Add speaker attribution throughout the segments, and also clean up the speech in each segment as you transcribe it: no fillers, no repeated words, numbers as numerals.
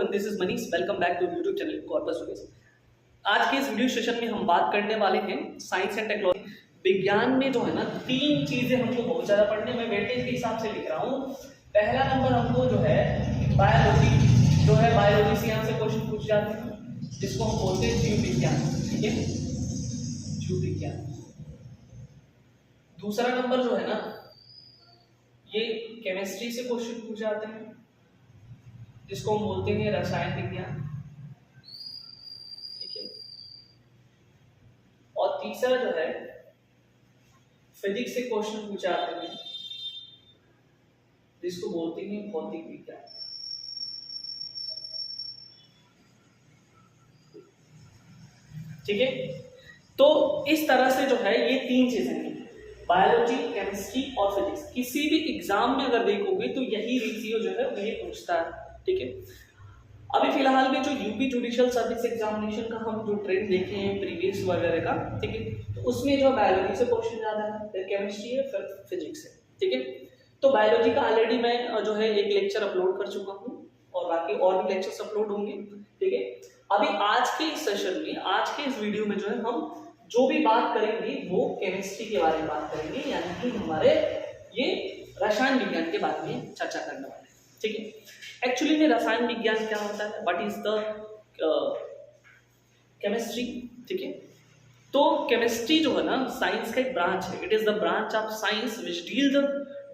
Speaker 1: Everyone, this is Manish. Welcome back to YouTube channel corpus students. आज के इस video session में हम बात करने वाले हैं साइंस एंड टेक्नोलॉजी। विज्ञान में जो है ना, तीन चीजें हमको बहुत ज्यादा पढ़ने में वेटेज के हिसाब से लिख रहा हूँ। पहला नंबर हमको जो है बायोलॉजी, जो है बायोलॉजी से यहाँ से क्वेश्चन पूछ जाते हैं, जिसको हम बोलते हैं जीव विज्ञान। ठीक है, जीव विज्ञान। दूसरा नंबर जो है ना, ये केमिस्ट्री से क्वेश्चन पूछ जाते हैं, जिसको हम बोलते हैं रसायन विज्ञान। ठीक है, और तीसरा जो है फिजिक्स से क्वेश्चन पूछे जाते हैं, जिसको बोलते हैं भौतिक विज्ञान। ठीक है, तो इस तरह से जो है ये तीन चीजें हैं, बायोलॉजी, केमिस्ट्री और फिजिक्स। किसी भी एग्जाम में अगर देखोगे तो यही रेशियो जो है वही पूछता है। ठीक है, अभी फिलहाल में जो यूपी जुडिशियल सर्विस एग्जामिनेशन का हम जो ट्रेंड देखे हैं प्रीवियस वगैरह का, ठीक है, तो उसमें जो बायोलॉजी से क्वेश्चन ज्यादा है, फिर केमिस्ट्री है, फिर फिजिक्स है। ठीक है, तो बायोलॉजी का ऑलरेडी मैं जो है एक लेक्चर अपलोड कर चुका हूँ और बाकी और भी लेक्चर्स अपलोड होंगे। ठीक है, अभी आज के इस सेशन में, आज के इस वीडियो में जो है हम जो भी बात करेंगे वो केमिस्ट्री के बारे में बात करेंगे, यानी कि हमारे ये रसायन विज्ञान के बारे में चर्चा करने वाले हैं। ठीक है, एक्चुअली में रसायन विज्ञान क्या होता है, व्हाट इज द केमिस्ट्री। ठीक है, तो केमिस्ट्री जो है ना साइंस का एक ब्रांच है। It is the branch of science which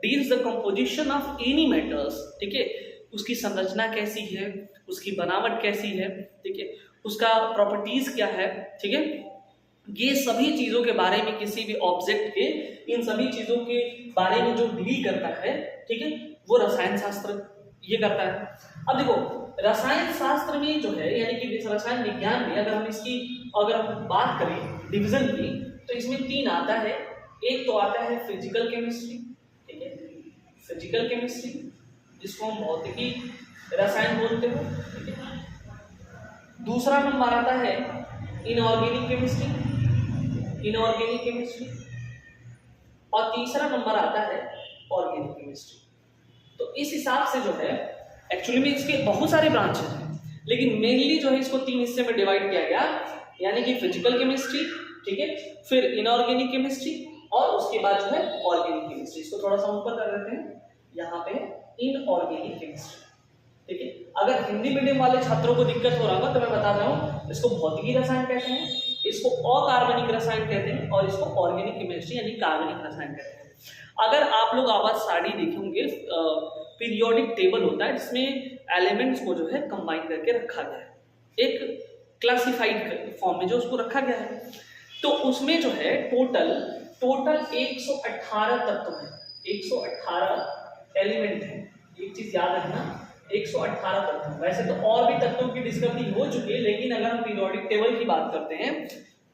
Speaker 1: deals the composition of any metals. ठीक है, उसकी संरचना कैसी है, उसकी बनावट कैसी है, ठीक है, उसका प्रॉपर्टीज क्या है। ठीक है, ये सभी चीजों के बारे में, किसी भी ऑब्जेक्ट के इन सभी चीजों के बारे में जो डील करता है, ठीक है, वो रसायन शास्त्र ये करता है। अब देखो, रसायन शास्त्र में जो है, यानी कि रसायन विज्ञान में अगर हम बात करें डिवीजन की, तो इसमें तीन आता है। एक तो आता है फिजिकल केमिस्ट्री। ठीक है, फिजिकल केमिस्ट्री जिसको हम भौतिकी रसायन बोलते हैं। ठीक है, दूसरा नंबर आता है इनऑर्गेनिक केमिस्ट्री, इनऑर्गेनिक केमिस्ट्री, और तीसरा नंबर आता है ऑर्गेनिक केमिस्ट्री। तो इस हिसाब से जो है एक्चुअली में इसके बहुत सारे ब्रांचेस हैं, लेकिन मेनली जो है इसको तीन हिस्से में डिवाइड किया गया, यानी कि फिजिकल केमिस्ट्री, ठीक है, फिर इनऑर्गेनिक केमिस्ट्री और उसके बाद जो है ऑर्गेनिक केमिस्ट्री। इसको थोड़ा सा ऊपर कर देते हैं, यहाँ पे इनऑर्गेनिक केमिस्ट्री। ठीक है, अगर हिंदी मीडियम वाले छात्रों को दिक्कत हो रहा होगा तो मैं बता रहा हूँ, इसको भौतिकी रसायन कहते हैं, इसको अकार्बनिक रसायन कहते हैं, और इसको ऑर्गेनिक केमिस्ट्री यानी कार्बनिक रसायन कहते हैं। अगर आप लोग आवाज साड़ी देखेंगे, पीरियोडिक टेबल होता है जिसमें एलिमेंट्स को जो है कंबाइन करके रखा गया है, एक क्लासिफाइड फॉर्म में जो उसको रखा गया है। तो उसमें जो है टोटल 118 तत्व है, 118 एलिमेंट है। एक चीज याद रखना, 118 तत्व। वैसे तो और भी तत्वों की डिस्कवरी हो चुकी है, लेकिन अगर हम पीरियोडिक टेबल की बात करते हैं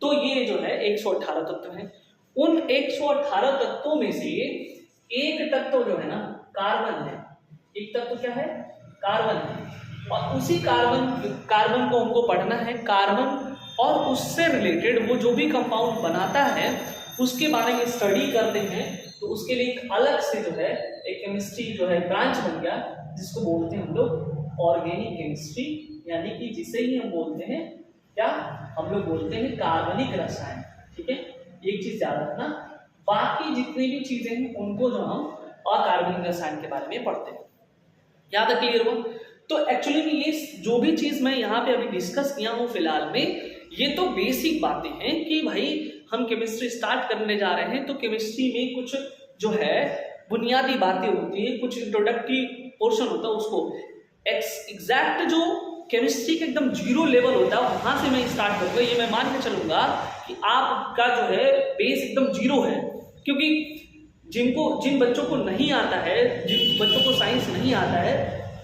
Speaker 1: तो ये जो है 118 तत्व है। उन 118 तत्वों में से एक तत्व जो है ना कार्बन है। एक तत्व क्या है? कार्बन है, और उसी कार्बन को हमको पढ़ना है। कार्बन और उससे रिलेटेड वो जो भी कंपाउंड बनाता है उसके बारे में स्टडी करते हैं। तो उसके लिए एक अलग से जो है एक केमिस्ट्री जो है ब्रांच बन गया, जिसको बोलते हैं हम लोग ऑर्गेनिक केमिस्ट्री, यानी कि जिसे ही हम बोलते हैं क्या, हम लोग बोलते हैं कार्बनिक रसायन। ठीक है, एक चीज याद रखना, बाकी जितनी भी चीजें हैं उनको जो हम अकार्बनिक रसायन के बारे में पढ़ते हैं। याद है, क्लियर हुआ? तो एक्चुअली में ये जो भी चीज मैं यहाँ पे अभी डिस्कस किया हूँ फिलहाल में, ये तो बेसिक बातें हैं कि भाई हम केमिस्ट्री स्टार्ट करने जा रहे हैं, तो केमिस्ट्री में कुछ जो है बुनियादी बातें होती है, कुछ इंट्रोडक्टरी पोर्शन होता है, उसको एग्जैक्ट जो केमिस्ट्री का एकदम जीरो लेवल होता है वहां से मैं स्टार्ट करूंगा। ये मैं मान के चलूंगा कि आपका जो है बेस एकदम जीरो है, क्योंकि जिन बच्चों को नहीं आता है, जिन बच्चों को साइंस नहीं आता है,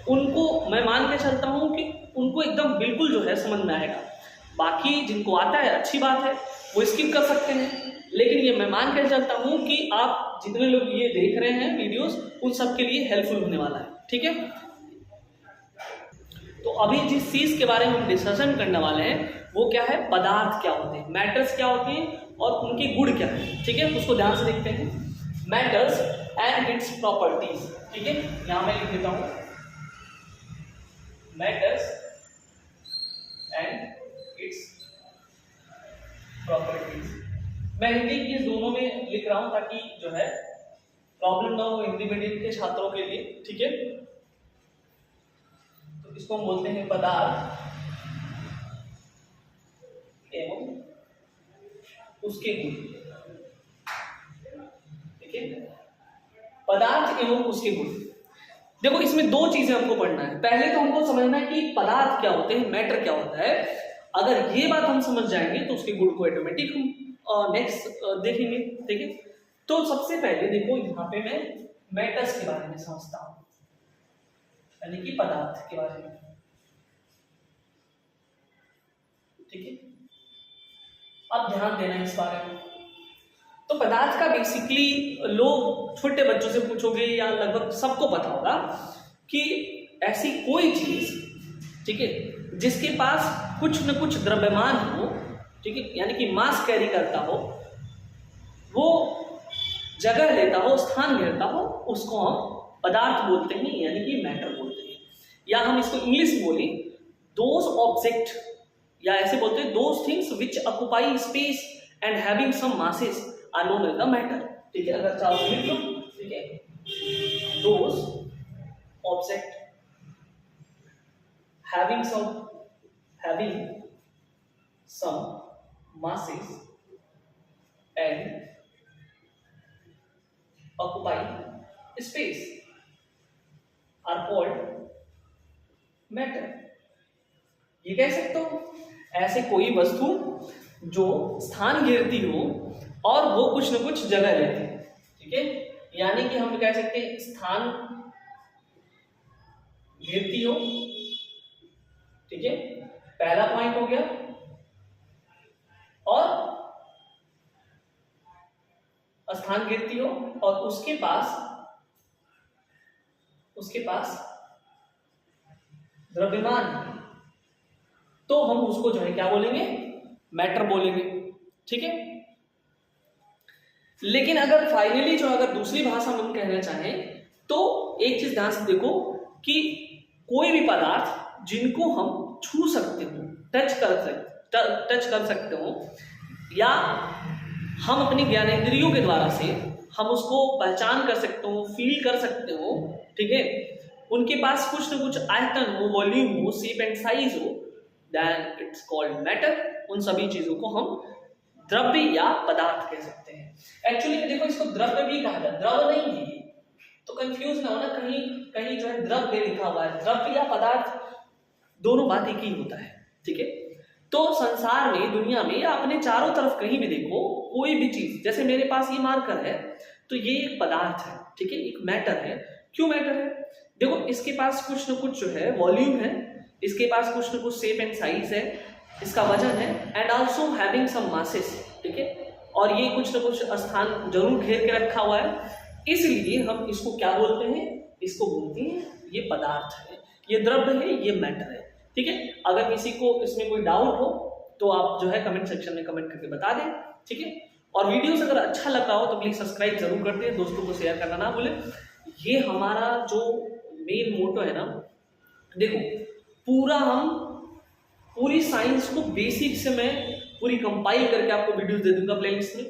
Speaker 1: उनको मैं मान के चलता हूँ कि उनको एकदम बिल्कुल जो है समझ में आएगा। बाकी जिनको आता है अच्छी बात है, वो स्किप कर सकते हैं, लेकिन ये मैं मान के चलता हूँ कि आप जितने लोग ये देख रहे हैं वीडियोस, उन सब के लिए हेल्पफुल होने वाला है। ठीक है, तो अभी जिस चीज के बारे में हम डिस्कशन करने वाले हैं वो क्या है, पदार्थ क्या होते हैं, मैटर्स क्या होते हैं और उनके गुण क्या है। ठीक है, उसको ध्यान से देखते हैं, मैटर्स एंड इट्स प्रॉपर्टीज। ठीक है, यहां मैं लिख देता हूं, मैटर्स मैं हिंदी इंग्लिश दोनों में लिख रहा हूं ताकि जो है प्रॉब्लम ना हो हिंदी मीडियम के छात्रों के लिए, ठीक है। तो इसको हम बोलते हैं पदार्थ एवं उसके गुण, ठीक है। पदार्थ एवं उसके गुण। देखो इसमें दो चीजें हमको पढ़ना है। पहले तो हमको समझना है कि पदार्थ क्या होते हैं, मैटर क्या होता है। अगर ये बात हम समझ जाएंगे तो उसके गुण को ऑटोमेटिक हम नेक्स्ट देखेंगे, ठीक है। तो सबसे पहले देखो यहाँ पे मैं मैटर्स के बारे में समझता हूं, यानी कि पदार्थ के बारे में, ठीक है। अब ध्यान देना इस बारे में। तो पदार्थ का बेसिकली लोग छोटे बच्चों से पूछोगे या लगभग सबको पता होगा कि ऐसी कोई चीज, ठीक है, जिसके पास कुछ न कुछ द्रव्यमान हो, ठीक है, यानी कि मास कैरी करता हो, वो जगह लेता हो, स्थान घेरता हो, उसको हम पदार्थ बोलते हैं, यानी कि मैटर बोलते हैं। या हम इसको इंग्लिश में बोले दोज ऑब्जेक्ट, या ऐसे बोलते हैं those things which occupy space and having some masses are known as the matter, ठीक है। अगर चाहो लिख लो, ठीक है, those object having some masses and occupying space are called matter। ये कह सकते हो ऐसे कोई वस्तु जो स्थान घेरती हो और वो कुछ न कुछ जगह लेती है, ठीक है। यानी कि हम कह सकते हैं स्थान घेरती हो, ठीक है, पहला पॉइंट हो गया। और स्थान घेरती हो और उसके पास द्रव्यमान, तो हम उसको जो है क्या बोलेंगे, मैटर बोलेंगे, ठीक है। लेकिन अगर फाइनली जो अगर दूसरी भाषा में हम कहना चाहें तो एक चीज ध्यान से देखो कि कोई भी पदार्थ जिनको हम छू सकते हो, टच कर सकते हो, या हम अपनी ज्ञानेंद्रियों के द्वारा से हम उसको पहचान कर सकते हो, फील कर सकते हो, ठीक है, उनके पास कुछ न कुछ आयतन हो, वॉल्यूम हो, शेप एंड साइज हो, देन इट्स कॉल्ड मैटर। उन सभी चीजों को हम द्रव्य या पदार्थ कह सकते हैं। एक्चुअली देखो इसको द्रव्य भी कहा जाता है, द्रव नहीं है, तो कंफ्यूज ना हो ना, कहीं कहीं जो है द्रव्य लिखा हुआ है, द्रव्य या पदार्थ दोनों बात एक ही होता है, ठीक है। तो संसार में, दुनिया में, या अपने चारों तरफ कहीं भी देखो, कोई भी चीज, जैसे मेरे पास ये मार्कर है तो ये एक पदार्थ है, ठीक है, एक मैटर है। क्यों मैटर है? देखो इसके पास कुछ न कुछ जो है वॉल्यूम है, इसके पास कुछ न कुछ शेप एंड साइज है, इसका वजन है, and also having some masses, ठीक है, और ये कुछ न कुछ स्थान जरूर घेर के रखा हुआ है। इसलिए हम इसको क्या बोलते हैं, इसको बोलते हैं ये पदार्थ है, ये द्रव्य है, ये मैटर है, ठीक है। अगर किसी को इसमें कोई डाउट हो तो आप जो है कमेंट सेक्शन में कमेंट करके बता दें, ठीक है। और वीडियोस अगर अच्छा लग रहा हो तो प्लीज सब्सक्राइब जरूर कर दें, दोस्तों को शेयर करना ना भूलें। ये हमारा जो मेन मोटो है ना, देखो पूरी साइंस को बेसिक से मैं पूरी कंपाइल करके आपको वीडियोस दे दूंगा प्लेलिस्ट में।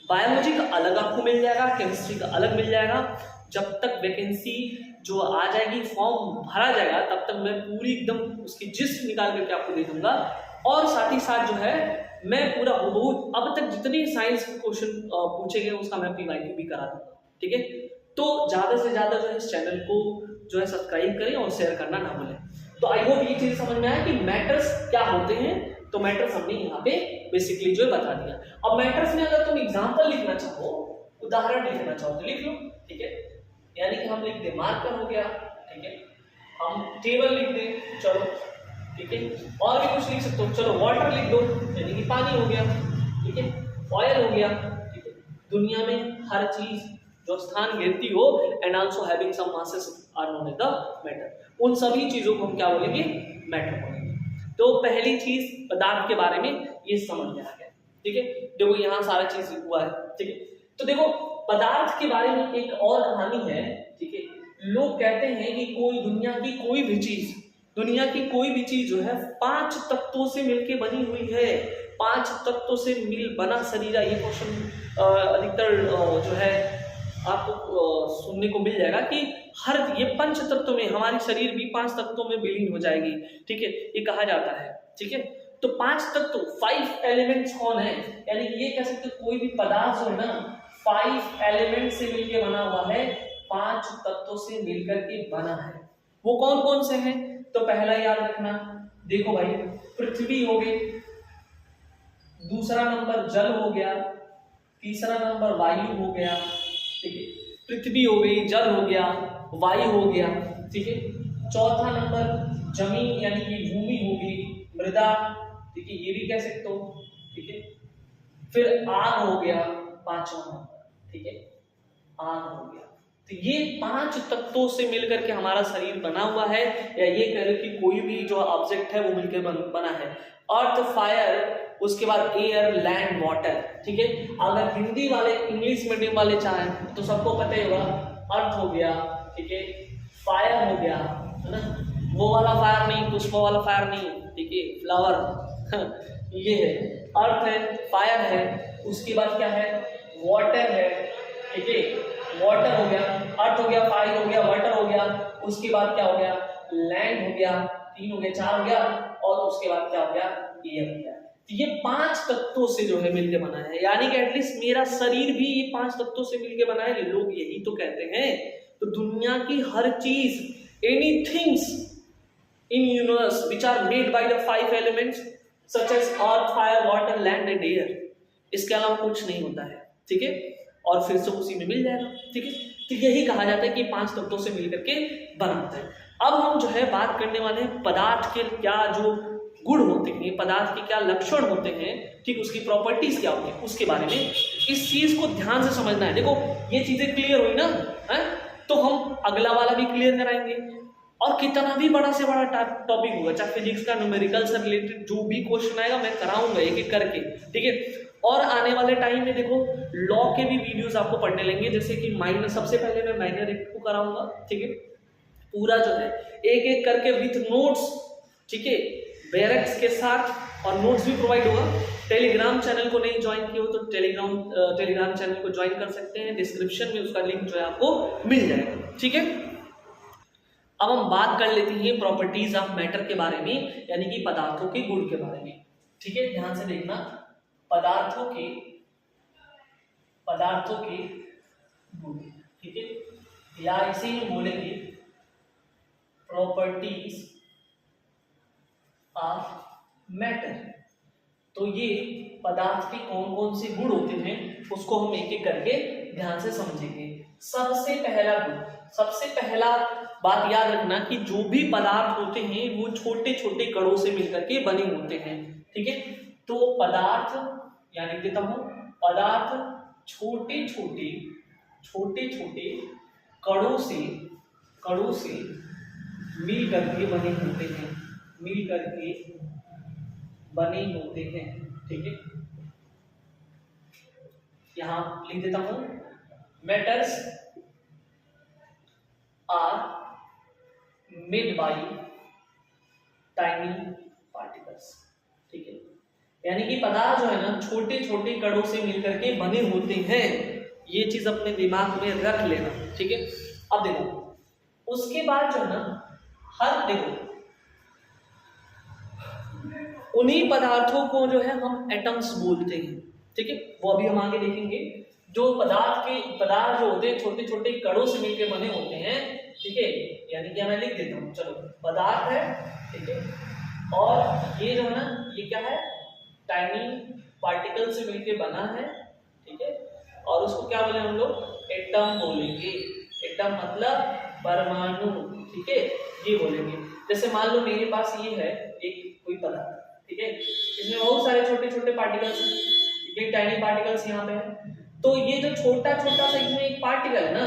Speaker 1: बायोलॉजी का अलग आपको मिल जाएगा, केमिस्ट्री का अलग मिल जाएगा। जब तक वैकेंसी जो आ जाएगी, फॉर्म भरा जाएगा, तब तक मैं पूरी एकदम उसकी जिस्ट निकाल करके आपको दे दूंगा। और साथ ही साथ जो है मैं पूरा बहुत अब तक जितनी साइंस क्वेश्चन पूछे गए उसका मैं PYQ भी करा दूंगा, ठीक है। तो ज्यादा से ज्यादा जो है इस चैनल को जो है सब्सक्राइब करें और शेयर करना ना भूलें। तो आई होप ये चीज समझ में आया कि मैटर्स क्या होते हैं। तो मैटर्स हमने यहाँ पे बेसिकली जो है बता दिया। अब मैटर्स में अगर तुम एग्जाम्पल लिखना चाहो, उदाहरण लिखना चाहो तो लिख लो, ठीक है। यानी कि हम लिख दे मार्कर हो गया, ठीक है, हम टेबल लिख दे, चलो, ठीक है, और भी कुछ लिख सकते हो, चलो वाटर लिख दो, यानी कि पानी हो गया, ठीक है, ऑयल हो गया, ठीक है। दुनिया में हर चीज जो स्थान घेरती हो and also having some masses are known as the matter, उन सभी चीजों को हम क्या बोलेंगे, मैटर बोलेंगे। तो पहली चीज पदार्थ के बारे में ये समझ में आ गया, ठीक है। देखो यहाँ सारा चीज हुआ है, ठीक है। तो देखो पदार्थ के बारे में एक और कहानी है, ठीक है। लोग कहते हैं कि दुनिया की कोई भी चीज जो है 5 तत्वों से मिलकर बनी हुई है। 5 तत्वों से मिल बना शरीर, ये क्वेश्चन अधिकतर जो है आपको सुनने को मिल जाएगा कि हर ये 5 तत्वों में हमारी शरीर भी 5 तत्वों में विलीन हो जाएगी, ठीक है, ये कहा जाता है, ठीक है। तो 5 तत्व 5 एलिमेंट्स कौन है, यानी कि ये कह सकते हो कोई भी पदार्थ जो है ना 5 एलिमेंट से मिलकर बना हुआ है, 5 तत्वों से मिलकर के बना है। वो कौन कौन से हैं? तो पहला याद रखना, देखो भाई, पृथ्वी हो गई, दूसरा नंबर जल हो गया, तीसरा नंबर वायु हो गया, ठीक है, पृथ्वी हो गई, जल हो गया, वायु हो गया, ठीक है, चौथा नंबर जमीन यानी कि भूमि होगी, मृदा, ठीक है, ये भी कह सकते हो, ठीक है, फिर आग हो गया पांचवा नंबर, ठीक है, आग हो गया। तो ये 5 तत्वों से मिलकर के हमारा शरीर बना हुआ है, या ये कह लो कि कोई भी जो ऑब्जेक्ट है वो मिलकर बना है। अर्थ, फायर, उसके बाद एयर, लैंड, वाटर, ठीक है। अगर हिंदी वाले इंग्लिश मीडियम वाले चाहें तो सबको पता ही होगा, अर्थ हो गया, ठीक है, फायर हो गया, है ना, वो वाला फायर नहीं, पुष्प वाला फायर नहीं, ठीक है, फ्लावर ये है, अर्थ है, फायर है, उसके बाद क्या है, वाटर है, ठीक है, वाटर हो गया, अर्थ हो गया, फायर हो गया, वाटर हो गया, उसके बाद क्या हो गया, लैंड हो गया, 3 हो गया, 4 हो गया, और उसके बाद क्या हो गया, एयर हो गया। तो ये 5 तत्वों से जो है मिलके बना है, यानी कि एटलीस्ट मेरा शरीर भी ये 5 तत्वों से मिलके बना है, लोग यही तो कहते हैं। तो दुनिया की हर चीज, anythings in universe which are made by the 5 elements such as earth, fire, water, land and air, इसके अलावा कुछ नहीं होता है, ठीक है, और फिर से उसी में मिल जाएगा, ठीक है। तो यही कहा जाता है कि 5 तत्वों से मिलकर के बनाता है। अब हम जो है बात करने वाले हैं पदार्थ के क्या जो गुण होते हैं, पदार्थ के क्या लक्षण होते हैं, ठीक, उसकी प्रॉपर्टीज क्या होती है, उसके बारे में इस चीज को ध्यान से समझना है। देखो ये चीजें क्लियर हुई ना, है, तो हम अगला वाला भी क्लियर कराएंगे, और कितना भी बड़ा से बड़ा टॉपिक होगा, चाहे फिजिक्स का, न्यूमेरिकल से रिलेटेड जो भी क्वेश्चन आएगा मैं कराऊंगा एक एक करके, ठीक है। और आने वाले टाइम में देखो लॉ के भी वीडियोस आपको पढ़ने लेंगे, जैसे कि माइनर, सबसे पहले मैं माइनर एक्ट को कराऊंगा, ठीक है, पूरा जो है एक एक करके विथ नोट्स, ठीक है, बैरक्स के साथ, और नोट्स भी प्रोवाइड होगा। टेलीग्राम चैनल को नहीं ज्वाइन किया हो तो टेलीग्राम चैनल को ज्वाइन कर सकते हैं, डिस्क्रिप्शन में उसका लिंक जो है आपको मिल जाएगा, ठीक है। अब हम बात कर लेते हैं प्रॉपर्टीज ऑफ मैटर के बारे में, यानी कि पदार्थों के गुण के बारे में, ठीक है, ध्यान से देखना, पदार्थों के गुण, ठीक है, या इसे ही बोलेंगे प्रॉपर्टीज ऑफ मैटर। तो ये पदार्थ के कौन कौन से गुण होते हैं उसको हम एक एक करके ध्यान से समझेंगे। सबसे पहला गुण, सबसे पहला बात याद रखना कि जो भी पदार्थ होते हैं वो छोटे छोटे कणों से मिलकर के बने होते हैं, ठीक है। तो पदार्थ यानी देता हूं, पदार्थ छोटे छोटे कणों से मिल करके बने होते हैं, ठीक है। यहां लिख देता हूं, matters are made by tiny particles, ठीक है, यानी कि पदार्थ जो है ना छोटे छोटे कणों से मिलकर के बने होते हैं, ये चीज अपने दिमाग में रख लेना, ठीक है। अब देखो उसके बाद जो है ना, हर देखो उन्हीं पदार्थों को जो है हम एटम्स बोलते हैं, ठीक है, वो अभी हम आगे देखेंगे। जो पदार्थ जो होते हैं छोटे छोटे कणों से मिलकर बने होते हैं, ठीक है, यानी कि मैं लिख देता हूँ, चलो पदार्थ है, ठीक है, और ये जो है ना ये क्या है, टाइनी पार्टिकल से मिलकर बना है, ठीक है, और उसको क्या बोले हम लोग, एटम बोलेंगे। एटम मतलब परमाणु, ठीक है, ये बोलेंगे। जैसे मान लो मेरे पास ये है एक कोई पदार्थ, ठीक है, इसमें बहुत सारे छोटे छोटे पार्टिकल्स हैं, ठीक है, टाइनी पार्टिकल्स यहाँ पे है। तो ये जो छोटा छोटा सा इसमें एक पार्टिकल है ना,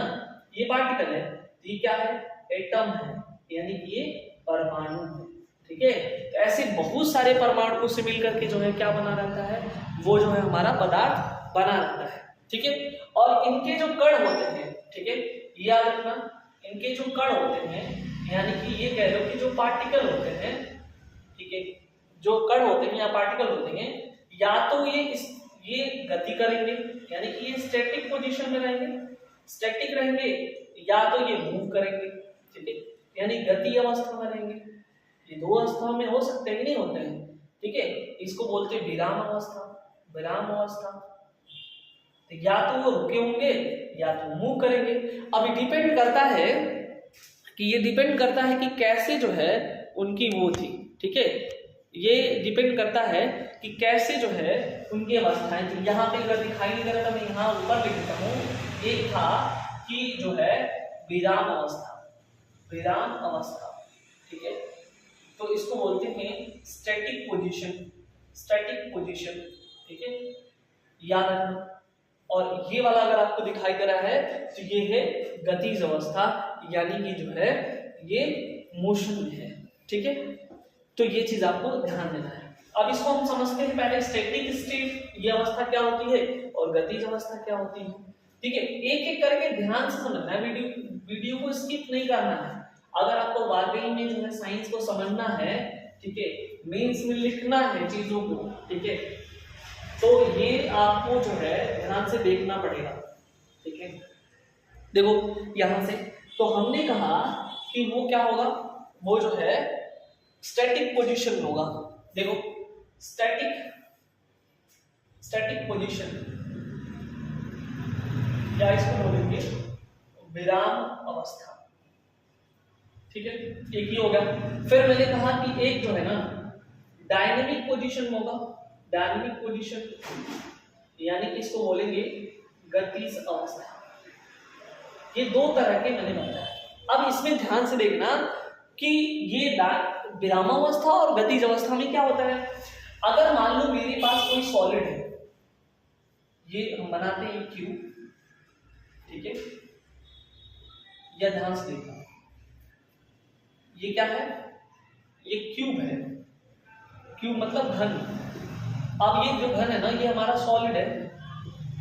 Speaker 1: ये पार्टिकल है, ये क्या है, एटम है, यानी कि ये परमाणु है, ठीक है। तो ऐसे बहुत सारे परमाणु से मिलकर के जो है क्या बना रहता है, वो जो है हमारा पदार्थ बना रहता है, ठीक है। और इनके जो कण होते हैं, ठीक है, याद रखना, इनके जो कण होते हैं, यानी कि ये कह लो कि जो पार्टिकल होते हैं, ठीक है, जो कण होते हैं या पार्टिकल होते हैं, या तो ये गति करेंगे यानी कि ये स्टैटिक पोजीशन में रहेंगे, स्टैटिक रहेंगे, या तो ये मूव करेंगे, ठीक है, यानी गति अवस्था में रहेंगे। ये दो अवस्थाओं में हो सकते हैं कि नहीं होते हैं, ठीक है। इसको बोलते हैं विराम अवस्था, विराम अवस्था। तो या तो वो रुके होंगे या तो मूव करेंगे। अब डिपेंड करता है कि ये डिपेंड करता है कि कैसे जो है उनकी वो थी, ठीक है। ये डिपेंड करता है कि कैसे जो है उनकी अवस्थाएं थी। यहाँ पे अगर दिखाई नहीं दे रहा था मैं यहाँ ऊपर लिख देता हूँ। एक था कि जो है विराम अवस्था, विराम अवस्था, ठीक है। तो इसको बोलते हैं स्टैटिक पोजीशन, स्टैटिक पोजीशन, ठीक है, याद रखना। और ये वाला अगर आपको दिखाई दे रहा है तो ये है गतिज अवस्था, यानी कि जो है ये मोशन में है, ठीक है। तो ये चीज आपको ध्यान देना है। अब इसको हम समझते हैं पहले स्टैटिक स्टेट ये अवस्था क्या होती है और गतिज अवस्था क्या होती है, ठीक है। एक एक करके ध्यान से समझना है, वीडियो को स्किप नहीं करना है। अगर आपको वाकई में जो है साइंस को समझना है, ठीक है, मेंस में लिखना है चीजों को, ठीक है, तो ये आपको जो है ध्यान से देखना पड़ेगा, ठीक है। देखो यहां से तो हमने कहा कि वो क्या होगा, वो जो है स्टैटिक पोजीशन में होगा। देखो स्टैटिक पोजीशन या इसको बोलेंगे विराम अवस्था, ठीक है, एक ही हो गया। फिर मैंने कहा कि एक जो है ना डायनेमिक पोजीशन में होगा, डायनेमिक पोजीशन यानी कि इसको बोलेंगे गतिज अवस्था। ये दो तरह के मैंने बताया। अब इसमें ध्यान से देखना कि ये विरामावस्था और गतिज अवस्था में क्या होता है। अगर मान लो मेरे पास कोई सॉलिड है, ये हम बनाते हैं क्यूब, ठीक है, या ध्यान से देखना ये क्या है, ये क्यूब है, क्यूब मतलब घन। अब ये जो घन है ना ये हमारा सॉलिड है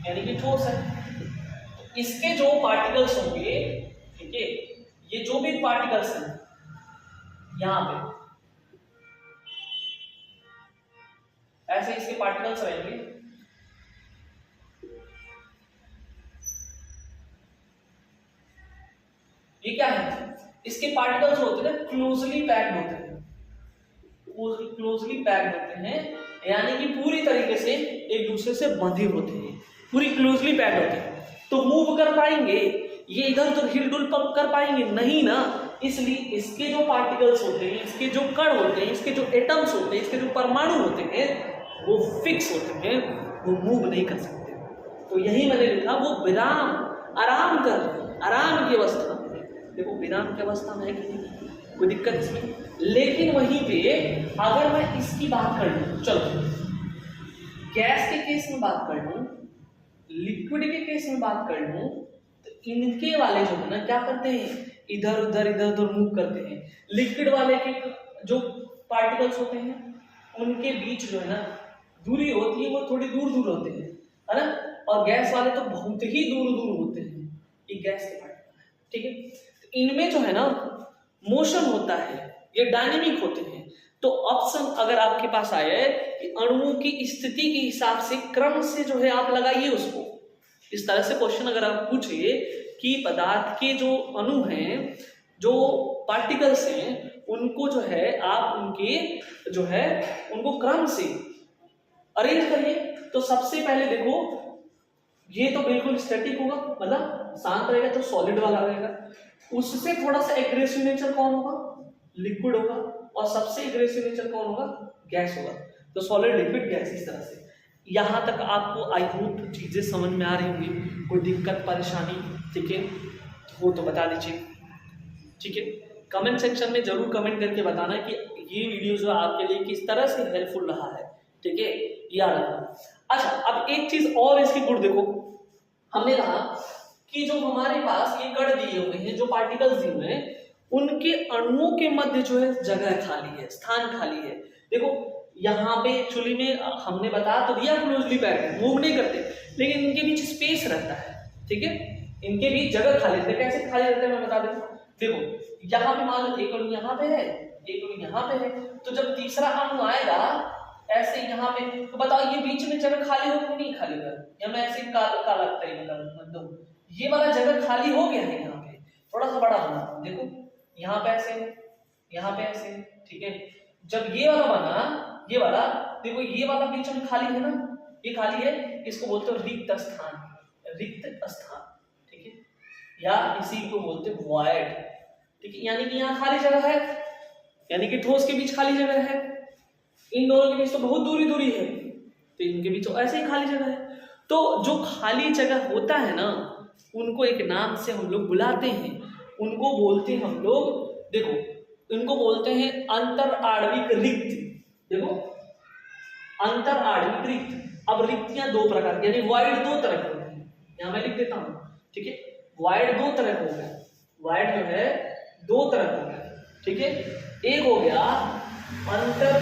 Speaker 1: यानी कि ठोस है। इसके जो पार्टिकल्स होंगे, ठीक है, ये जो भी पार्टिकल्स हैं यहां पे ऐसे इसके पार्टिकल्स रहेंगे, ये क्या है, इसके पार्टिकल्स होते हैं क्लोजली पैक्ड होते हैं, क्लोजली पैक्ड होते हैं यानी कि पूरी तरीके से एक दूसरे से बंधे होते हैं, पूरी क्लोजली पैक्ड होते हैं। तो मूव कर पाएंगे ये इधर उधर हिलडुल पंप कर पाएंगे नहीं ना, इसलिए इसके जो पार्टिकल्स होते हैं, इसके जो कण होते हैं, इसके जो एटम्स होते हैं, इसके जो परमाणु होते हैं वो फिक्स होते हैं, वो मूव नहीं कर सकते। तो यही मैंने लिखा वो विराम, आराम कर, आराम की अवस्था। देखो विराम की अवस्था में है कि नहीं, कोई दिक्कत इसमें। लेकिन वहीं पे अगर मैं इसकी बात कर लूं, चलो गैस के केस में बात कर लूं, लिक्विड के केस में बात कर लूं, तो इनके वाले जो है ना क्या करते हैं, इधर उधर मूव करते हैं। लिक्विड वाले के जो पार्टिकल्स होते हैं उनके बीच जो है ना दूरी होती है, वो थोड़ी दूर दूर होते हैं, है ना। और गैस वाले तो बहुत ही दूर दूर होते हैं, ये गैस के पार्टिकल है, ठीक है। तो इनमें जो है ना मोशन होता है, ये डायनेमिक होते हैं। तो ऑप्शन अगर आपके पास आए कि अणुओं की स्थिति के हिसाब से क्रम से जो है आप लगाइए उसको। इस तरह से क्वेश्चन अगर आप पूछिए कि पदार्थ के जो अणु हैं, जो पार्टिकल्स हैं, उनको जो है आप उनके जो है उनको क्रम से अरेंज करिए। तो सबसे पहले देखो ये तो बिल्कुल स्टैटिक होगा, मतलब शांत रहेगा, तो सॉलिड वाला रहेगा। उससे थोड़ा सा एग्रेसिव नेचर कौन होगा, लिक्विड होगा। और सबसे एग्रेसिव नेचर कौन होगा, गैस होगा। तो सॉलिड, लिक्विड, गैस, इस तरह से। यहाँ तक आपको आई होप चीजें समझ में आ रही होंगी। कोई दिक्कत परेशानी, ठीक है, वो तो बता दीजिए, ठीक है। कमेंट सेक्शन में जरूर कमेंट करके बताना कि ये वीडियो जो आपके लिए किस तरह से हेल्पफुल रहा है, ठीक है, याद रखना। अच्छा, अब एक चीज और इसकी गुण देखो। हमने कहा कि जो हमारे पास ये कण दिए हुए हैं, जो पार्टिकल्स दिए हुए हैं, उनके अणुओं के मध्य जो है जगह खाली है, स्थान खाली है। देखो यहाँ पे एक्चुअली में हमने बता तो दिया क्लोजली पैक्ड, मूव नहीं करते, लेकिन इनके बीच स्पेस रहता है, ठीक है, इनके बीच जगह खाली रहती है। कैसे खाली रहता है मैं बता दूं। देखो यहाँ पे मान लो एक अणु यहाँ पे है, एक अणु यहाँ पे है, तो जब तीसरा अणु आएगा ऐसे यहाँ पे, तो बताओ ये बीच में जगह खाली हो कि नहीं खाली होगा, या मैं ऐसे काला काला टाइप कर दूं, ये वाला जगह खाली हो गया है यहाँ पे, थोड़ा सा बड़ा बनाता हूँ, देखो यहाँ पे ऐसे, यहाँ पे ऐसे, ठीक है। जब ये वाला बना, ये वाला देखो, ये वाला बीच में खाली है ना, ये खाली है, इसको बोलते हैं रिक्त स्थान, रिक्त स्थान, ठीक है, या इसी को बोलते हैं वॉइड, ठीक है। यानी कि यहाँ खाली जगह है, यानी कि ठोस के बीच खाली जगह है, इन दोनों के बीच तो बहुत दूरी दूरी है, तो इनके बीच तो ऐसे ही खाली जगह है। तो जो खाली जगह होता है ना, उनको एक नाम से हम लोग बुलाते हैं, उनको बोलते हैं हम लोग, देखो इनको बोलते हैं अंतर आणविक रिक्त, देखो अंतर आणविक रिक्त। अब रिक्तियां दो प्रकार की, यानी वाइड दो तरह के होते हैं, यहां मैं लिख देता हूं, ठीक है। वाइड दो तरह का हो गया, वाइड जो है दो तरह का हो गया, ठीक है। एक हो गया अंतर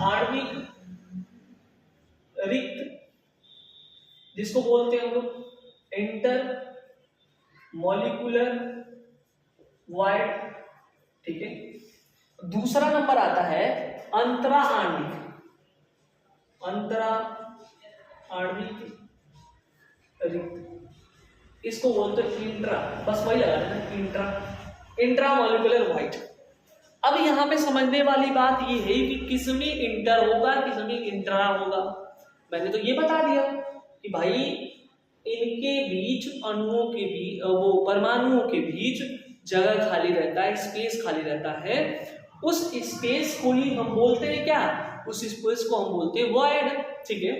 Speaker 1: आणविक रिक्त, जिसको बोलते हैं हम लोग इंटर मॉलिक्यूलर वाइड, ठीक है। दूसरा नंबर आता है अंतरा आणविक, अंतरा आणविक रिक्त, इसको बोलते हैं इंट्रा, बस वही लगा देना इंट्रा, इंट्रा मॉलिक्यूलर वाइड। अब यहाँ पे समझने वाली बात ये है कि किसमें इंटर होगा, किसमें इंट्रा होगा। मैंने तो ये बता दिया कि भाई इनके बीच अणुओं के बीच, वो परमाणुओं के बीच जगह खाली रहता है, स्पेस खाली रहता है, उस स्पेस को ही हम बोलते हैं क्या, उस स्पेस को हम बोलते हैं वॉइड, ठीक है।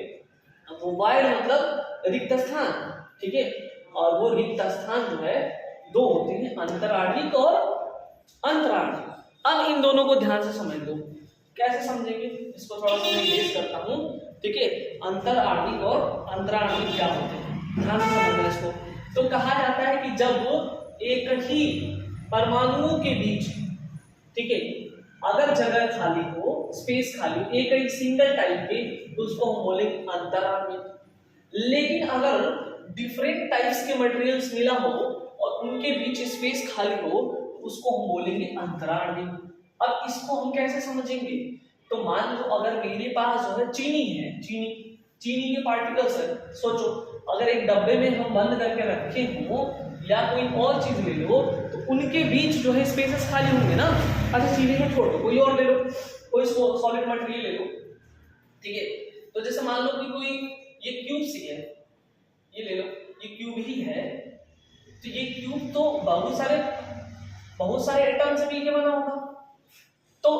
Speaker 1: वो वॉइड मतलब रिक्त स्थान, ठीक है। और वो रिक्त स्थान जो है दो होते हैं, अंतराणविक और अंतराणविक। अब इन दोनों को ध्यान से समझ लो, कैसे समझेंगे इसको थोड़ा सा मैं पेश करता हूं, ठीक है। अंतराणविक और अंतराणविक क्या होते हैं, ध्यान से समझना इसको। तो कहा जाता है कि जब एक ही परमाणुओं के बीच, ठीक है, अगर जगह खाली हो, स्पेस खाली, एक ही सिंगल टाइप के, तो उसको हम बोलेंगे अंतराणविक। लेकिन अगर डिफरेंट टाइप्स के मटेरियल्स मिला हो और उनके बीच स्पेस खाली हो, उसको हम बोलेंगे अंतराणविक। अब इसको हम कैसे समझेंगे, तो मान लो अगर मेरे पास जो है चीनी है, चीनी के पार्टिकल्स है, सोचो अगर एक डब्बे में हम बंद करके रखे हो या कोई और चीज ले लो, तो उनके बीच जो है स्पेसेस खाली होंगे ना। अच्छा चीनी को छोड़ दो, कोई और ले लो, कोई सॉलिड मटेरियल ले लो, ठीक है। तो जैसे मान लो कि कोई ये क्यूब सी है, ये ले लो, ये क्यूब ही है, तो ये क्यूब तो बहुत सारे एटम से मिलकर बना होगा। तो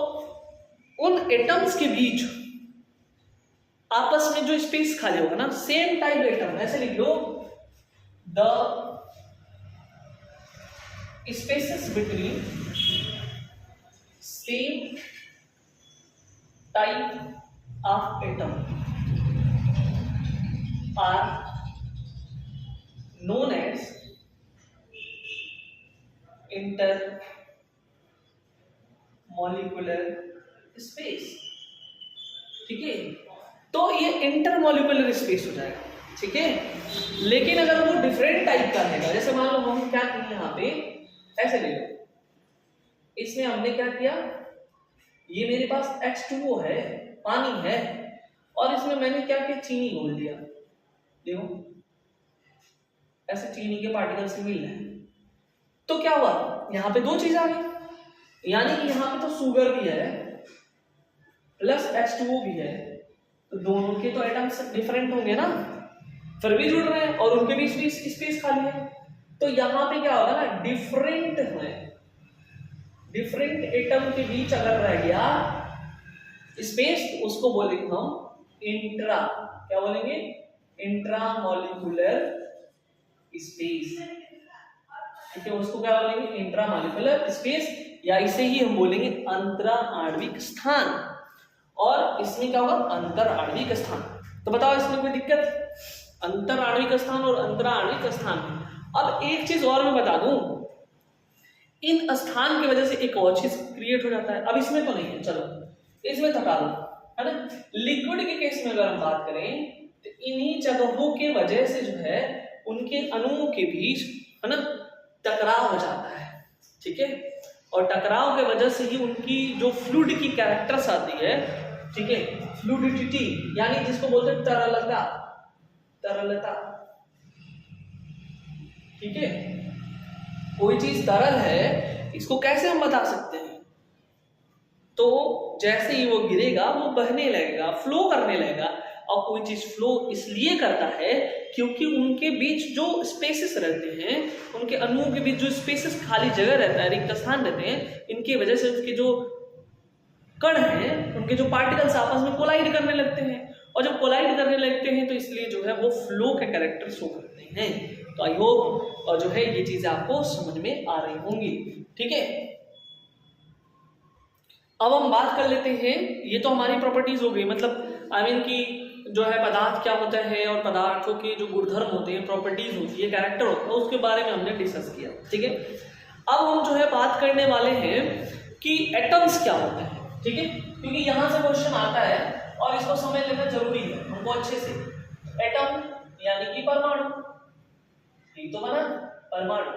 Speaker 1: उन एटम्स के बीच आपस में जो स्पेस खाली होगा ना, सेम टाइप एटम, ऐसे लिख लो, the spaces between same type of atom are known as intermolecular space, ठीक है। तो ये इंटर मॉलिक्यूलर स्पेस हो जाएगा, ठीक है। लेकिन अगर वो डिफरेंट टाइप का रहेगा, जैसे मान लो हम क्या किए यहाँ पे, ऐसे ले लो, इसमें हमने क्या किया, ये मेरे पास H2O है, पानी है, और इसमें मैंने क्या किया, चीनी घोल दिया, देखो ऐसे चीनी के पार्टिकल्स मिल रहे हैं। तो क्या हुआ, यहाँ पे दो चीज आ गई, यानी कि यहाँ पे तो शुगर भी है प्लस H2O भी है, तो दोनों के तो एटम्स डिफरेंट होंगे ना, फिर भी जुड़ रहे हैं और उनके बीच भी स्पेस खाली है। तो यहाँ पे क्या होगा ना, डिफरेंट है, डिफरेंट एटम के बीच अगर रह गया स्पेस, तो उसको बोलेंगे हम इंट्रा, क्या बोलेंगे, इंट्रा मॉलिक्यूलर स्पेस, ठीक है। उसको क्या बोलेंगे, इंट्रा मॉलिक्यूलर स्पेस, या इसे ही हम बोलेंगे अंतरा आणविक स्थान। और इसमें क्या होगा, अंतर आणविक स्थान। तो बताओ इसमें कोई दिक्कत, अंतर आणविक स्थान और अंतरा आणविक स्थान। अब एक चीज और मैं बता दूं, इन स्थान की वजह से एक और चीज क्रिएट हो जाता है। अब इसमें तो नहीं है, चलो इसमें थका दो, है ना। लिक्विड के केस में अगर हम बात करें, तो इन्हीं जगहों के वजह से जो है उनके अणुओं के बीच, है ना, टकराव हो जाता है, ठीक है। और टकराव के वजह से ही उनकी जो फ्लूइड की कैरेक्टर्स आती है, ठीक है। फ्लूइडिटी यानी जिसको बोलते हैं तरलता, तरलता, ठीक है। कोई चीज तरल है, इसको कैसे हम बता सकते हैं? तो जैसे ही वो गिरेगा वो बहने लगेगा, फ्लो करने लगेगा। और कोई चीज फ्लो इसलिए करता है क्योंकि उनके बीच जो स्पेसेस रहते हैं, उनके अणुओं के बीच जो स्पेसेस खाली जगह रहता है, रिक्त स्थान रहते हैं, इनकी वजह से उसके जो कण हैं, उनके जो पार्टिकल्स आपस में कोलाइड करने लगते हैं। और जब कोलाइड करने लगते हैं तो इसलिए जो है वो फ्लो के कैरेक्टर शो करते हैं। तो आई होप और जो है ये चीजें आपको समझ में आ रही होंगी, ठीक है। अब हम बात कर लेते हैं, ये तो हमारी प्रॉपर्टीज हो गई, मतलब आई मीन की जो है पदार्थ क्या होता है और पदार्थों के जो गुणधर्म होते हैं, प्रॉपर्टीज होती है, कैरेक्टर होता है, उसके बारे में हमने डिस्कस किया, ठीक है। अब हम जो है बात करने वाले हैं कि एटम्स क्या होते हैं, ठीक है, क्योंकि यहां से क्वेश्चन आता है और इसको समझ लेना जरूरी है हमको अच्छे से। एटम यानी कि परमाणु, ठीक तो बना परमाणु,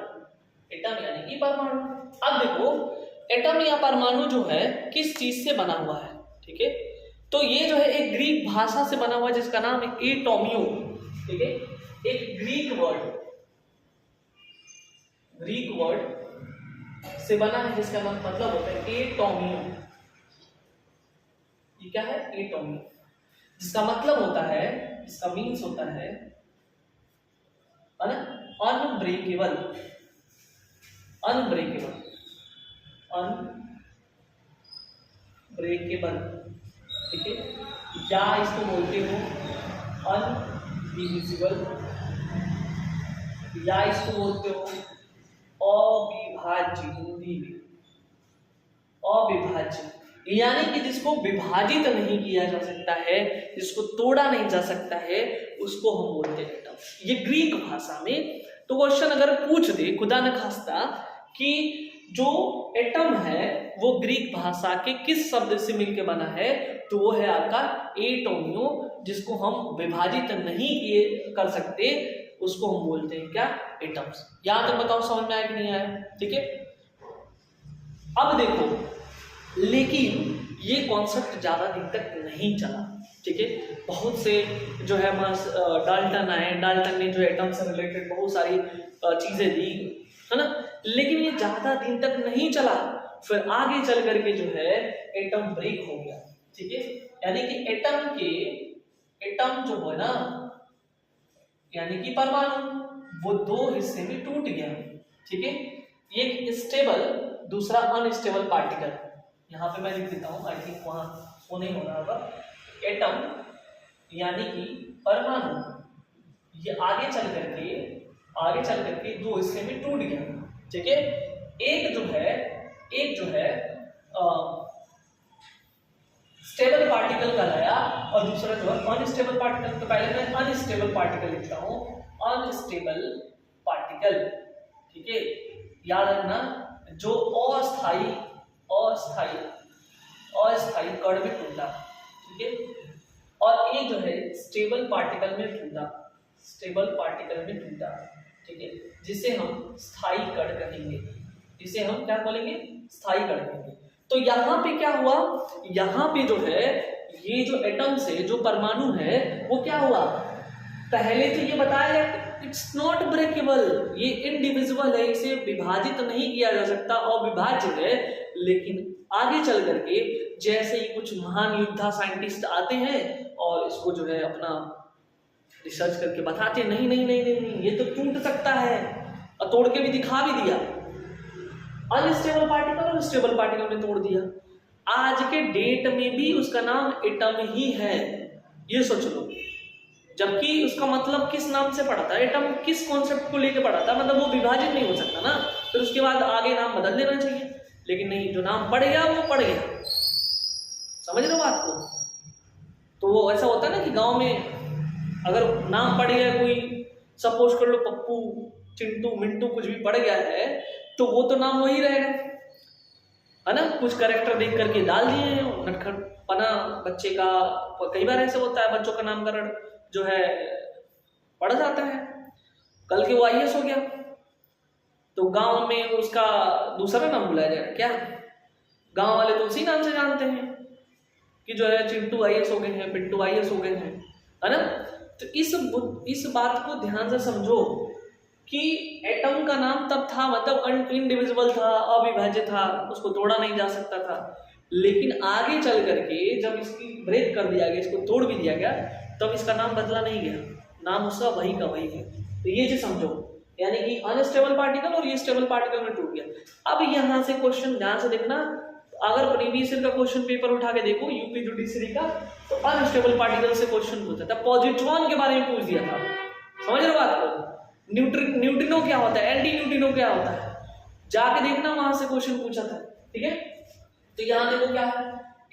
Speaker 1: एटम यानी कि परमाणु। अब देखो एटम या परमाणु जो है किस चीज से बना हुआ है, ठीक है। तो ये जो है एक ग्रीक भाषा से बना हुआ है जिसका नाम है एटोमियो, ठीक है। एक ग्रीक वर्ड से बना है जिसका नाम मतलब होता है एटोमियो। ये क्या है? एटोमियो, जिसका मतलब होता है, इसका मीन्स होता है अनब्रेकेबल, अनब्रेकेबल, अनब्रेकेबल, ठीक है। या इसको बोलते हो अनडिविजिबल, या इसको बोलते हो अविभाज्य, हिंदी में अविभाज्य, यानी कि जिसको विभाजित नहीं किया जा सकता है, जिसको तोड़ा नहीं जा सकता है, उसको हम बोलते हैं एटम। ये ग्रीक भाषा में। तो क्वेश्चन अगर पूछ दे खुदा न खास्ता कि जो एटम है वो ग्रीक भाषा के किस शब्द से मिलकर बना है, तो वो है आपका एटोमियो, जिसको हम विभाजित नहीं किए कर सकते, उसको हम बोलते हैं क्या? एटम्स। यहां तक बताओ समझ में आया कि नहीं आया? ठीक है। अब देखो, लेकिन ये कॉन्सेप्ट ज्यादा दिन तक नहीं चला, ठीक है। बहुत से जो है डाल्टन आए, डाल्टन ने जो एटम से रिलेटेड बहुत सारी चीजें दी, है ना, लेकिन ये ज्यादा दिन तक नहीं चला। फिर आगे चल करके जो है एटम ब्रेक हो गया, ठीक है। यानी कि एटम जो है ना, यानी कि परमाणु, वो दो हिस्से में टूट गया, ठीक है। एक स्टेबल, दूसरा अनस्टेबल पार्टिकल। यहां पे मैं लिख देता हूं, आई थिंक वहां वो नहीं हो रहा होगा। एटम यानी कि परमाणु, ये आगे चल करके दो हिस्से में टूट गया, ठीक है। एक जो है स्टेबल पार्टिकल कहलाया और दूसरा जो है अनस्टेबल पार्टिकल। तो पहले मैं अनस्टेबल पार्टिकल लिखता हूं, अनस्टेबल पार्टिकल, ठीक है। याद रखना, जो अस्थाई कण में टूटा, ठीक है। और ये जो है स्टेबल पार्टिकल में टूटा, ठीक है, जिसे हम स्थायी कण कहेंगे, जिसे हम क्या बोलेंगे? स्थायी कण कहेंगे। तो यहाँ पे क्या हुआ? यहाँ पे जो है ये जो एटम से जो परमाणु है वो क्या हुआ? पहले तो ये बताया गया इट्स नॉट ब्रेकेबल, ये इनडिविजिबल है, इसे विभाजित नहीं किया जा सकता, अविभाज्य है। लेकिन आगे चल करके जैसे ही कुछ महान योद्धा साइंटिस्ट आते हैं और इसको जो है अपना रिसर्च करके बताते हैं, नहीं नहीं नहीं नहीं, नहीं ये तो टूट सकता है, और तोड़ के भी दिखा भी दिया। अनस्टेबल पार्टिकल और स्टेबल पार्टिकल में तोड़ दिया। आज के डेट में भी उसका नाम एटम ही है, ये सोच लो। जबकि उसका मतलब किस नाम से पढ़ा था? एटम किस कॉन्सेप्ट को लेके पढ़ा था? मतलब वो विभाजित नहीं हो सकता ना, फिर उसके बाद आगे नाम बदल देना चाहिए। लेकिन नहीं, जो नाम पड़ गया वो पड़ गया। समझ लो बात को? तो वो ऐसा होता है ना कि गांव में अगर नाम पड़ गया कोई, सपोज कर लो पप्पू, चिंटू, मिंटू, कुछ भी पड़ गया है, तो वो तो नाम वही रहेगा, है ना। कुछ कैरेक्टर देख करके डाल दिए, नटखट पना बच्चे का। कई बार ऐसे होता है, बच्चों का नामकरण जो है पड़ जाता है, कल के वो IAS हो गया तो गांव में उसका दूसरा नाम बुलाया जाएगा क्या? गांव वाले तो उसी नाम से जानते हैं, कि जो है चिंटू आईएएस हो गए हैं, पिंटू आईएएस हो गए हैं, है ना। तो इस बात को ध्यान से समझो कि एटम का नाम तब था, मतलब इनडिविजिबल था, अविभाज्य था, उसको तोड़ा नहीं जा सकता था। लेकिन आगे चल करके जब इसकी ब्रेक कर दिया गया, इसको तोड़ भी दिया गया, तब इसका नाम बदला नहीं गया, नाम उसका वही का वही है। तो ये चीज समझो, यानी कि अनस्टेबल पार्टिकल और ये स्टेबल पार्टिकल में टूट गया। अब यहां से क्वेश्चन ध्यान से देखना, अगर प्रीवियस ईयर का क्वेश्चन पेपर उठा के देखो यूपी जुडिशरी का, तो अनस्टेबल पार्टिकल से क्वेश्चन पूछा था, पॉजिट्रॉन के बारे में पूछ दिया था। समझ रहे हो बात को? न्यूट्रिनो क्या होता है, एंटी न्यूट्रिनो क्या होता है, जाके देखना, वहां से क्वेश्चन पूछा था। ठीक है, तो यहां देखो क्या है,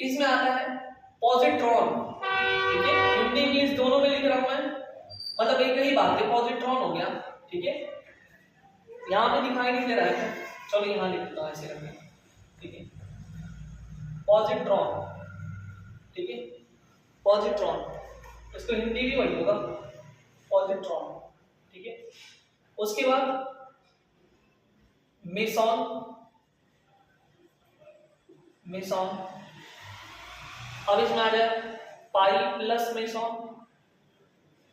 Speaker 1: इसमें आता है पॉजिट्रॉन। ठीक है, हिंदी इंग्लिश दोनों में लिख रहा हूं मैं, मतलब एक ही बात है, पॉजिट्रॉन हो गया। ठीक है, यहां पे दिखाई नहीं दे रहा है, चलो यहां लिख देता हूं ऐसे करके। ठीक है, पॉजिट्रॉन। ठीक है, पॉजिट्रॉन, इसको हिंदी भी वही होगा, पॉजिट्रॉन। ठीक है, उसके बाद मेसॉन, मेसॉन। अब इसमें आ जाए पाई प्लस मेसॉन,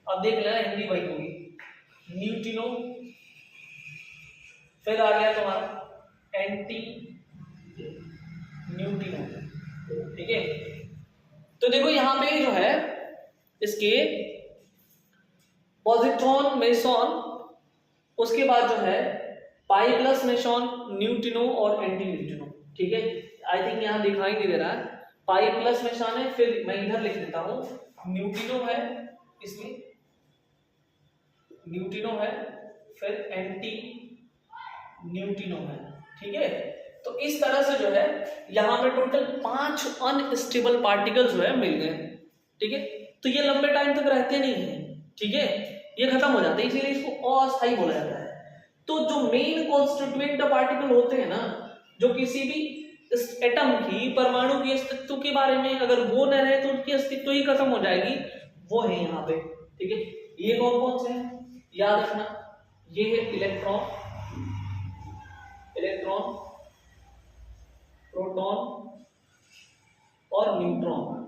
Speaker 1: अब देख लेना हिंदी वही होगी, न्यूट्रिनो। फिर आ गया तुम्हारा एंटी न्यूट्रिनो। ठीक है, तो देखो यहां पे जो है इसके पॉजिट्रॉन, मेसॉन, उसके बाद जो है पाई प्लस मेसॉन, न्यूट्रिनो और एंटी न्यूट्रिनो। ठीक है, आई थिंक यहां दिखाई नहीं दे रहा है, पाई प्लस मेसॉन है, फिर मैं इधर लिख देता हूं न्यूट्रिनो है, इसमें न्यूट्रिनो है, फिर एंटी न्यूट्रिनो है। ठीक है, तो इस तरह से जो है यहां पे टोटल 5 अनस्टेबल पार्टिकल्स जो है मिल गए। ठीक है, तो ये लंबे टाइम तक रहते नहीं है। ठीक है, ये खत्म हो जाते हैं, इसीलिए इसको अस्थायी बोला जाता है। तो जो मेन कॉन्स्टिट्यूएंट पार्टिकल होते हैं ना, जो किसी भी एटम की, परमाणु की अस्तित्व के बारे में अगर वो न रहे तो उनकी अस्तित्व ही खत्म हो जाएगी, वो है यहाँ पे। ठीक है, ये कौन कौन से हैं याद रखना, ये है इलेक्ट्रॉन, इलेक्ट्रॉन, प्रोटॉन और न्यूट्रॉन।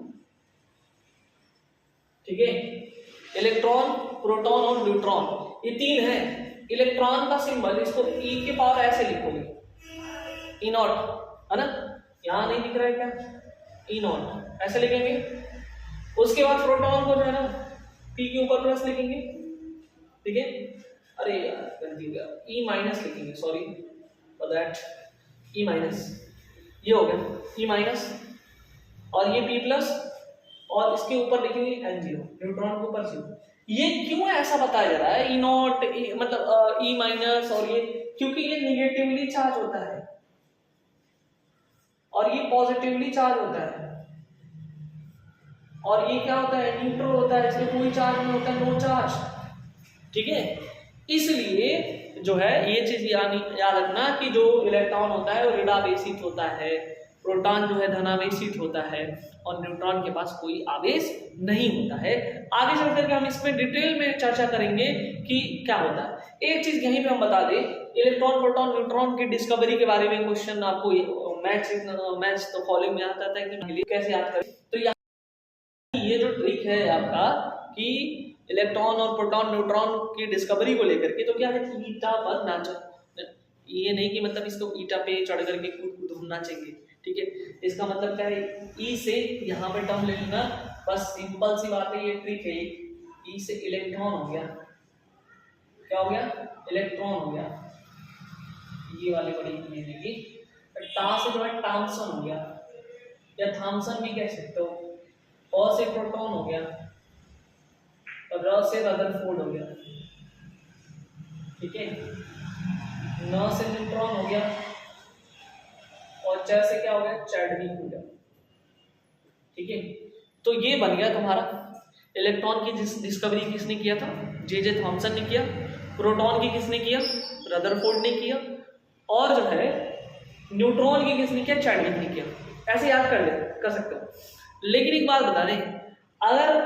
Speaker 1: ठीक है, इलेक्ट्रॉन, प्रोटॉन और न्यूट्रॉन, ये तीन है। इलेक्ट्रॉन का सिंबल, इसको ई के पावर ऐसे लिखोगे, ई नॉट, है ना, यहां नहीं दिख रहा है क्या, ई नॉट ऐसे लिखेंगे। उसके बाद प्रोटॉन को जो है ना पी के ऊपर प्लस लिखेंगे। ठीक है, अरे यार गलती हो गया, ई माइनस लिखेंगे, sorry for that, E minus, ये हो गया ई माइनस, और ये पी प्लस, और इसके ऊपर लिखेंगे N0, न्यूट्रॉन के ऊपर 0। ये क्यों ऐसा बताया जा रहा है, ई नॉट, मतलब ई माइनस, और ये क्योंकि ये निगेटिवली चार्ज होता है और ये पॉजिटिवली चार्ज होता है, और ये क्या होता है, न्यूट्रल होता है, इसमें कोई चार्ज नहीं होता, नो चार्ज। ठीक है, इसलिए जो है ये चीज याद रखना कि जो इलेक्ट्रॉन होता है वो ऋणावेशित होता है, प्रोटॉन जो है धनावेशित होता है, और न्यूट्रॉन के पास कोई आवेश नहीं होता है। आगे चल करके हम इसमें डिटेल में चर्चा करेंगे कि क्या होता है। एक चीज यहीं पे हम बता दें, इलेक्ट्रॉन, प्रोटॉन, न्यूट्रॉन की डिस्कवरी के बारे में क्वेश्चन आपको मैथ्स तो फॉलोइंग में आता था कि कैसे याद करें। तो यहाँ ये जो ट्रिक है आपका कि इलेक्ट्रॉन और प्रोटॉन, न्यूट्रॉन की डिस्कवरी को लेकर के, तो क्या है, ईटा पर नाचा, ये नहीं कि मतलब इसको ईटा पे चढ़ करके कूद घूमना चाहिए। ठीक है, इसका मतलब क्या है, ई से यहाँ पे टर्म ले लेना, बस सिंपल सी बात है, ये ट्रिक है। ई से इलेक्ट्रॉन हो गया, क्या हो गया, इलेक्ट्रॉन हो गया, ये वाले बड़ी लेगी। टा से जो है थॉमसन हो गया, या थॉमसन भी कह सकते हो। और से प्रोटॉन हो गया, और र से रदरफोर्ड हो गया। ठीक है, न से न्यूट्रॉन हो गया, और च से क्या हो गया, चैडविक हो गया। ठीक है, तो ये बन गया तुम्हारा। इलेक्ट्रॉन की डिस्कवरी किसने किया था, जे थॉमसन ने किया। प्रोटॉन की किसने किया, रदरफोर्ड ने किया। और जो है न्यूट्रॉन की किसने किया, चैडविक ने किया। ऐसे याद कर सकते हो। लेकिन एक बात बता दें, अगर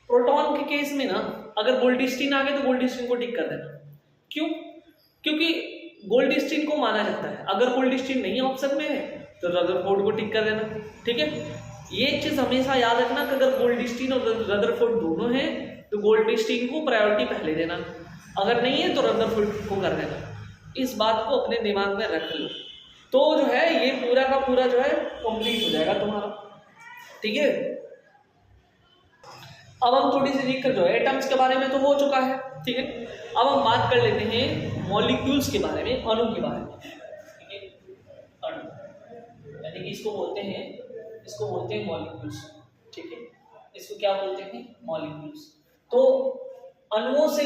Speaker 1: प्रोटॉन के केस में ना अगर गोल्डस्टीन आ गए तो गोल्डस्टीन को टिक कर देना। क्यों? क्योंकि गोल्डस्टीन को माना जाता है, अगर गोल्डस्टीन नहीं ऑप्शन में है तो रदरफोर्ड को टिक कर देना। ठीक है, ये एक चीज हमेशा याद रखना कि अगर गोल्डस्टीन और रदरफोर्ड दोनों हैं तो गोल्डस्टीन को प्रायोरिटी पहले देना, अगर नहीं है तो रदरफोर्ड को कर देना। इस बात को अपने दिमाग में रख लो, तो जो है ये पूरा का पूरा जो है कंप्लीट हो जाएगा तुम्हारा, ठीक है। अब हम थोड़ी सी देखकर जो है एटम्स के बारे में तो हो चुका है, ठीक है। अब हम बात कर लेते हैं मॉलिक्यूल्स के बारे में, अणु के बारे में, ठीक है। अणु यानी कि इसको बोलते हैं मॉलिक्यूल्स, ठीक है। इसको क्या बोलते हैं? मॉलिक्यूल्स। तो अणुओं से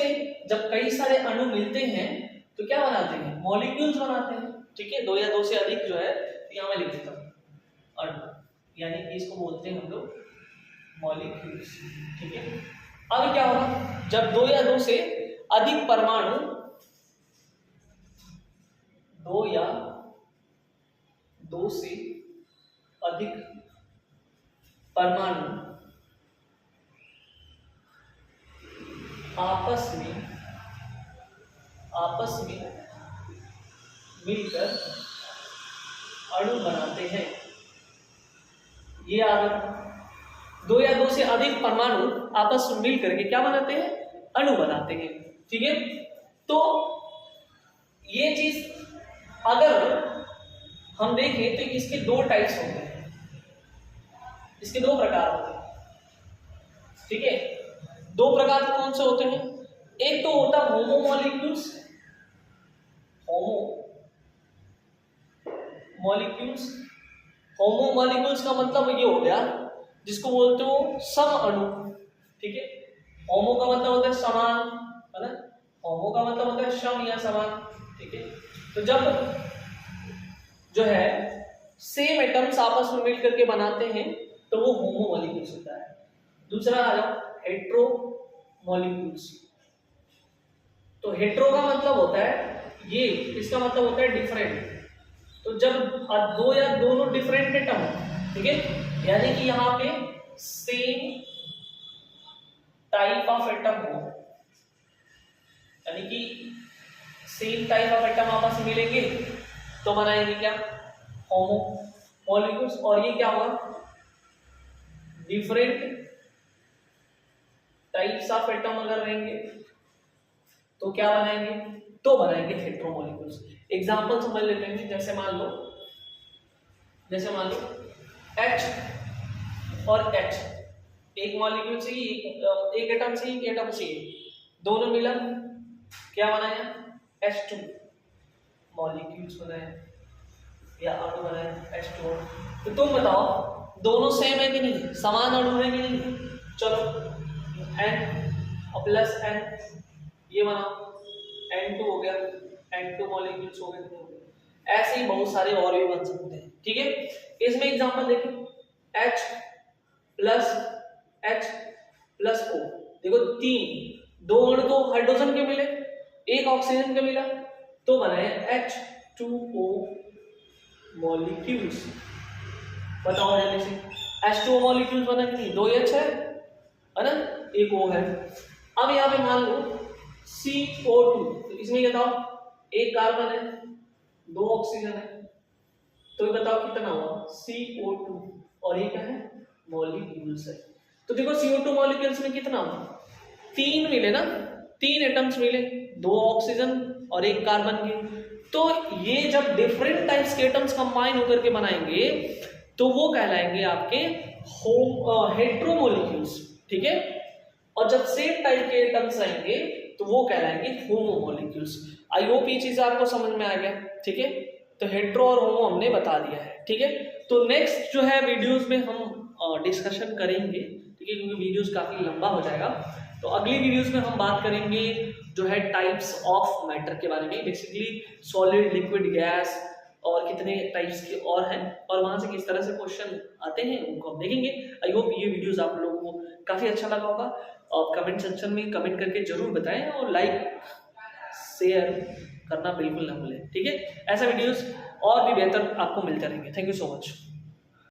Speaker 1: जब कई सारे अणु मिलते हैं तो क्या बनाते हैं? मॉलिक्यूल्स बनाते हैं, ठीक है। दो या दो से अधिक जो है यहाँ मैं लिख देता हूँ अणु, यानी कि इसको बोलते हैं हम लोग मॉलिक्यूल्स, ठीक है। अब क्या होगा जब दो या दो से अधिक परमाणु, दो या दो से अधिक परमाणु आपस में मिलकर अणु बनाते हैं। ये आगे दो या दो से अधिक परमाणु आपस में मिलकर के क्या बनाते हैं? अणु बनाते हैं, ठीक है। तो ये चीज अगर हम देखें तो इसके दो टाइप्स होते हैं, इसके दो प्रकार होते हैं, ठीक है। दो प्रकार कौन से होते हैं? एक तो होता है होमो मॉलिक्यूल्स, होमो मॉलिक्यूल्स का मतलब ये हो गया जिसको बोलते हो सम अणु, ठीक है। होमो का मतलब होता है समान, है ना। होमो का मतलब होता है सम या समान, ठीक है। तो जब जो है सेम एटम्स आपस में मिल करके बनाते हैं तो वो होमो मॉलिक्यूल्स होता है। दूसरा आ जाओ हेट्रो मॉलिक्यूल्स। तो हेट्रो का मतलब होता है ये, इसका मतलब होता है डिफरेंट। तो जब दो या दोनों डिफरेंट एटम, ठीक है, यानी कि यहाँ पे सेम टाइप ऑफ एटम हो, यानी कि सेम टाइप ऑफ एटम आपस में मिलेंगे तो बनाएंगे क्या? होमो मॉलिक्यूल्स। और ये क्या होगा? डिफरेंट टाइप्स ऑफ एटम अगर रहेंगे तो क्या बनाएंगे? तो बनाएंगे हेट्रो मॉलिक्यूल्स। एग्जांपल समझ लेते हैं। जैसे मान लो H और H, एक मॉलिक्यूल से ही एक एटम से ही एक एटम से दोनों मिला क्या बनाया? H2 मॉलिक्यूल्स बनाए या अणु बनाए H2। तो तुम बताओ दोनों सेम है कि नहीं, समान अणु है कि नहीं? चलो N प्लस N ये बनाओ, N2 हो गया, N2 मॉलिक्यूल्स हो गए। ऐसे ही बहुत सारे और भी बन सकते हैं, ठीक है। इसमें एग्जांपल देखें H प्लस O। देखो दो अणु तो हाइड्रोजन के मिले, एक ऑक्सीजन के मिला तो बनाए H2O मॉलिक्यूल्स। बताओ जल्दी से, H2O मॉलिक्यूल्स बना कि नहीं? दो H है ना, एक O है। अब यहाँ पे मान लो CO2, तो इसमें बताओ एक कार्बन है, दो ऑक्सीजन है, तो बताओ कितना हुआ? CO2। और ये क्या है? मॉलिक्यूल्स है। तो देखो CO2 मॉलिक्यूल्स में कितना हुआ? तीन मिले ना, तीन एटम्स मिले, दो ऑक्सीजन और एक कार्बन के। तो ये जब डिफरेंट टाइप्स के एटम्स कंबाइन होकर के बनाएंगे तो वो कहलाएंगे आपके हेट्रो मॉलिक्यूल्स, ठीक है। और जब सेम टाइप के एटम्स रहेंगे तो वो कहलाएंगे होमो मॉलिक्यूल्स। आई होप ये चीज आपको समझ में आ गया, ठीक है। तो हेट्रो और होमो हमने बता दिया है, ठीक है। तो नेक्स्ट जो है वीडियोस में हम डिस्कशन करेंगे, ठीक है, क्योंकि वीडियोस काफी लंबा हो जाएगा। तो अगली वीडियोस में हम बात करेंगे जो है टाइप्स ऑफ मैटर के बारे में, बेसिकली सॉलिड, लिक्विड, गैस और कितने टाइप्स के और हैं, और वहां से किस तरह से क्वेश्चन आते हैं उनको हम देखेंगे। आई होप ये वीडियोस आप लोगों को काफी अच्छा लगा होगा। और कमेंट सेक्शन में कमेंट करके जरूर बताएं और लाइक शेयर करना बिल्कुल ना भूलें, ठीक है। ऐसा वीडियोस और भी बेहतर आपको मिलते रहेंगे। Thank you so much.